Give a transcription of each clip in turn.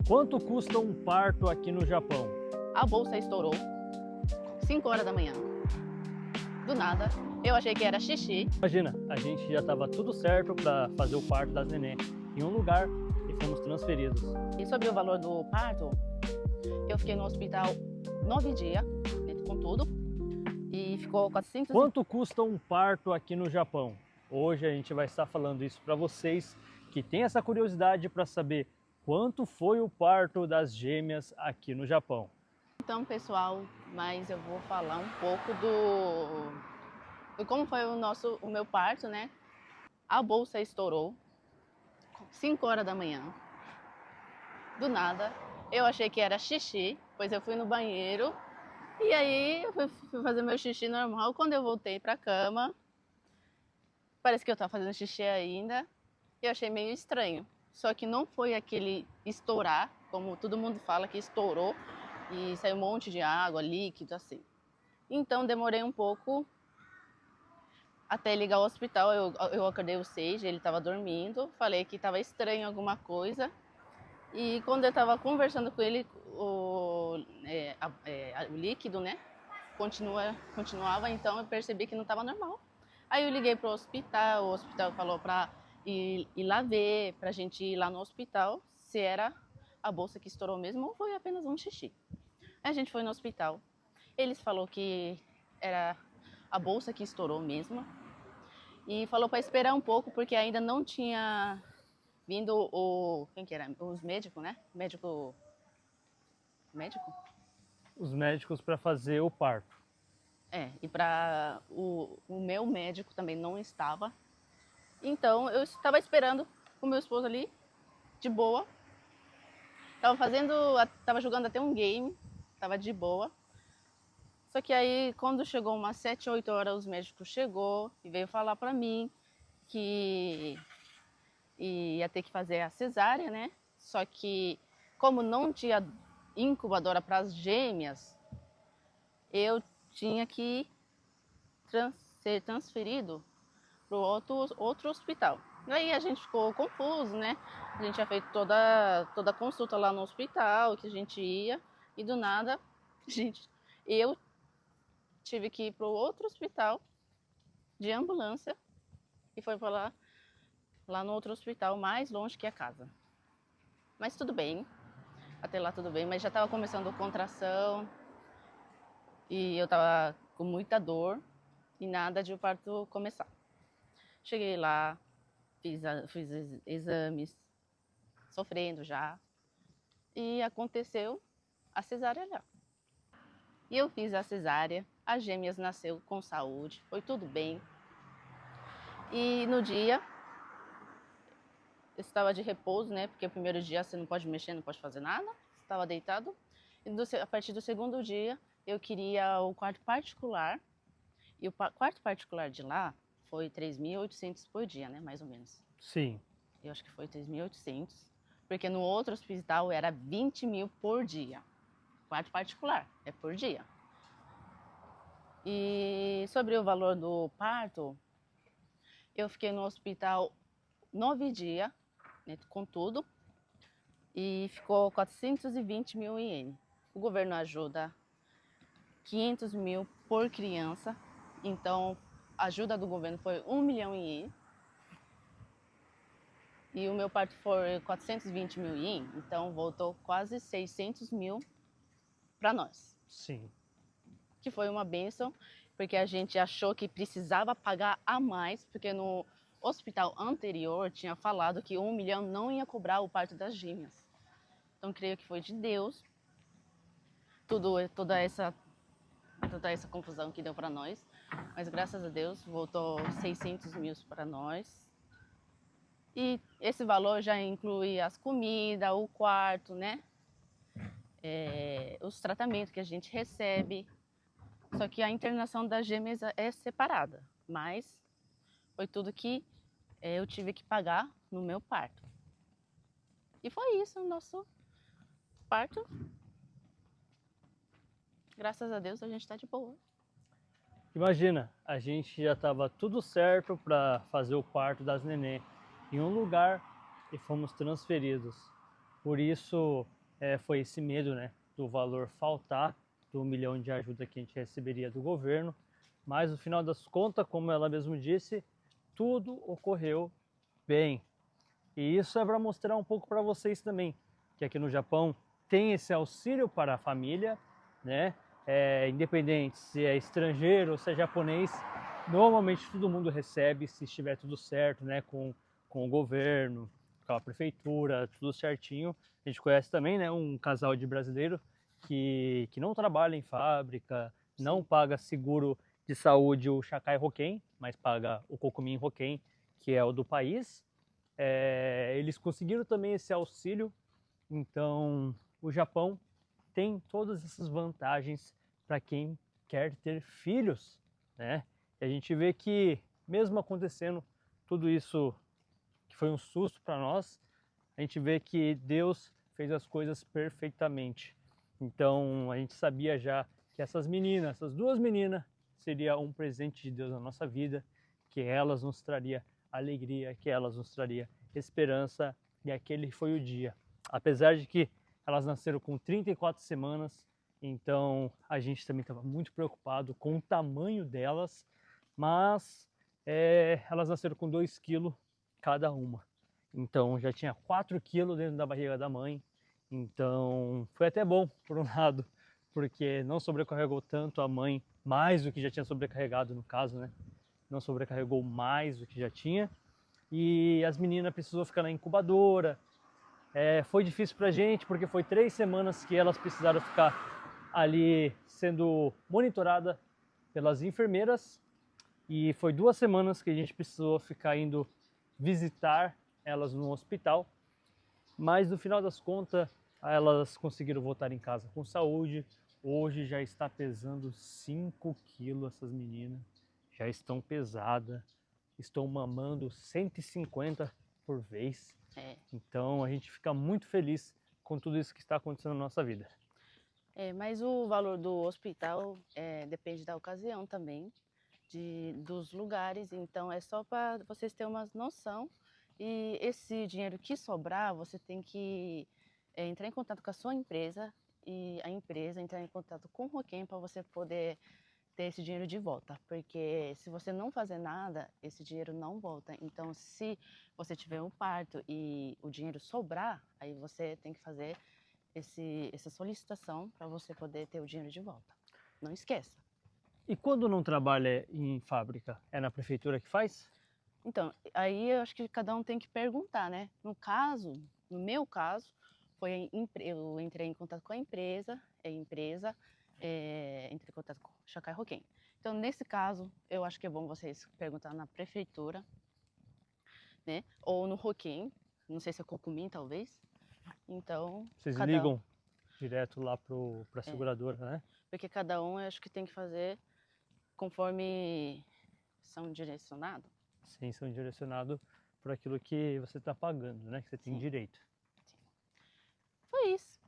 Quanto custa um parto aqui no Japão? A bolsa estourou 5 horas da manhã. Do nada, eu achei que era xixi. Imagina, a gente já estava tudo certo para fazer o parto das neném em um lugar e fomos transferidos. E sobre o valor do parto, eu fiquei no hospital 9 dias, com tudo, e ficou 400. Quanto custa um parto aqui no Japão? Hoje a gente vai estar falando isso para vocês que têm essa curiosidade para saber quanto foi o parto das gêmeas aqui no Japão. Então, pessoal, mas eu vou falar um pouco do como foi o meu parto, né? A bolsa estourou 5 horas da manhã. Do nada, eu achei que era xixi, pois eu fui no banheiro e aí eu fui fazer meu xixi normal. Quando eu voltei pra cama, parece que eu tava fazendo xixi ainda. Eu achei meio estranho. Só que não foi aquele estourar, como todo mundo fala que estourou e saiu um monte de água, líquido, assim. Então demorei um pouco até ligar o hospital. Eu acordei o Seiji, ele estava dormindo, falei que estava estranho alguma coisa. E quando eu estava conversando com ele, o líquido, né, continuava, então eu percebi que não estava normal. Aí eu liguei para o hospital falou para ir lá ver, para a gente ir lá no hospital, se era a bolsa que estourou mesmo ou foi apenas um xixi. Aí a gente foi no hospital, eles falaram que era a bolsa que estourou mesmo e falou para esperar um pouco porque ainda não tinha vindo quem que era? Os médicos, né? Médico? Os médicos para fazer o parto. E para o meu médico também não estava. Então eu estava esperando o meu esposo ali, de boa. Tava jogando até um game, tava de boa. Só que aí quando chegou umas 7, 8 horas, os médicos chegou e veio falar para mim que ia ter que fazer a cesárea, né? Só que como não tinha incubadora para as gêmeas, eu tinha que ser transferido para outro hospital. Aí a gente ficou confuso, né? A gente tinha feito toda a consulta lá no hospital, que a gente ia, e do nada, eu tive que ir para o outro hospital de ambulância e foi para lá no outro hospital mais longe que a casa. Mas tudo bem, até lá tudo bem, mas já estava começando a contração e eu estava com muita dor e nada de o parto começar. Cheguei lá, fiz exames, sofrendo já, e aconteceu a cesárea lá. E eu fiz a cesárea, as gêmeas nasceu com saúde, foi tudo bem. E no dia, eu estava de repouso, né? Porque o primeiro dia você não pode mexer, não pode fazer nada, estava deitado. E a partir do segundo dia, eu queria o quarto particular. E o quarto particular de lá foi 3.800 por dia, né? Mais ou menos. Sim. Eu acho que foi 3.800, porque no outro hospital era 20 mil por dia. Quarto particular, é por dia. E sobre o valor do parto, eu fiquei no hospital 9 dias, né, com tudo, e ficou 420 mil ienes. O governo ajuda 500 mil por criança, então a ajuda do governo foi 1 milhão em ienes. E o meu parto foi 420 mil ien, então voltou quase 600 mil para nós. Sim. Que foi uma bênção, porque a gente achou que precisava pagar a mais, porque no hospital anterior tinha falado que 1 milhão não ia cobrar o parto das gêmeas. Então creio que foi de Deus toda essa confusão que deu para nós, mas graças a Deus voltou 600 mil para nós. E esse valor já inclui as comidas, o quarto, né? Os tratamentos que a gente recebe. Só que a internação das gêmeas é separada. Mas foi tudo que eu tive que pagar no meu parto. E foi isso o nosso parto. Graças a Deus a gente está de boa. Imagina, a gente já estava tudo certo para fazer o parto das neném em um lugar e fomos transferidos. Por isso foi esse medo, né, do valor faltar, do 1 milhão de ajuda que a gente receberia do governo. Mas no final das contas, como ela mesmo disse, tudo ocorreu bem. E isso é para mostrar um pouco para vocês também, que aqui no Japão tem esse auxílio para a família, né? Independente se é estrangeiro ou se é japonês, normalmente todo mundo recebe se estiver tudo certo, né? Com o governo, com a prefeitura, tudo certinho. A gente conhece também, né, um casal de brasileiro que não trabalha em fábrica, não paga seguro de saúde o Shakai Hoken, mas paga o Kokumin Hoken, que é o do país. Eles conseguiram também esse auxílio, então o Japão tem todas essas vantagens para quem quer ter filhos, né? E a gente vê que mesmo acontecendo tudo isso que foi um susto para nós, a gente vê que Deus fez as coisas perfeitamente. Então a gente sabia já que essas meninas, essas duas meninas, seria um presente de Deus na nossa vida, que elas nos traria alegria, que elas nos traria esperança, e aquele foi o dia. Apesar de que elas nasceram com 34 semanas, então a gente também estava muito preocupado com o tamanho delas, mas elas nasceram com 2 quilos cada uma. Então já tinha 4 quilos dentro da barriga da mãe, então foi até bom por um lado, porque não sobrecarregou tanto a mãe, mais do que já tinha sobrecarregado no caso, né? Não sobrecarregou mais do que já tinha. E as meninas precisou ficar na incubadora. Foi difícil pra gente, porque foi 3 semanas que elas precisaram ficar ali sendo monitorada pelas enfermeiras. E foi 2 semanas que a gente precisou ficar indo visitar elas no hospital. Mas no final das contas, elas conseguiram voltar em casa com saúde. Hoje já está pesando 5 quilos essas meninas. Já estão pesadas. Estão mamando 150 por vez. Então a gente fica muito feliz com tudo isso que está acontecendo na nossa vida. Mas o valor do hospital depende da ocasião também, dos lugares. Então é só para vocês terem uma noção. E esse dinheiro que sobrar, você tem que entrar em contato com a sua empresa e a empresa entrar em contato com o Roquem para você poder ter esse dinheiro de volta, porque se você não fazer nada, esse dinheiro não volta. Então, se você tiver um parto e o dinheiro sobrar, aí você tem que fazer essa solicitação para você poder ter o dinheiro de volta. Não esqueça. E quando não trabalha em fábrica, é na prefeitura que faz? Então, aí eu acho que cada um tem que perguntar, né? No meu caso, eu entrei em contato com a empresa, entrei em contato com o Shakai Hoken. Então, nesse caso, eu acho que é bom vocês perguntar na prefeitura, né? Ou no Hoken, não sei se é Kokumin, talvez. Então, Vocês ligam direto lá para a seguradora, né? Porque cada um, eu acho que tem que fazer conforme são direcionados. Sim, são direcionados por aquilo que você está pagando, né? Que você tem direito. Sim. Foi isso.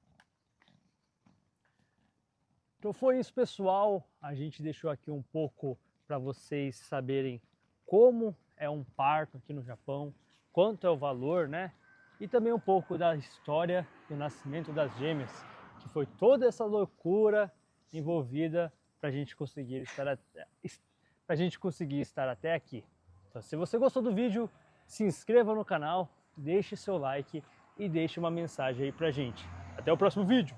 Então foi isso, pessoal. A gente deixou aqui um pouco para vocês saberem como é um parto aqui no Japão, quanto é o valor, né? E também um pouco da história do nascimento das gêmeas, que foi toda essa loucura envolvida para a gente conseguir estar até aqui. Então, se você gostou do vídeo, se inscreva no canal, deixe seu like e deixe uma mensagem aí pra gente. Até o próximo vídeo!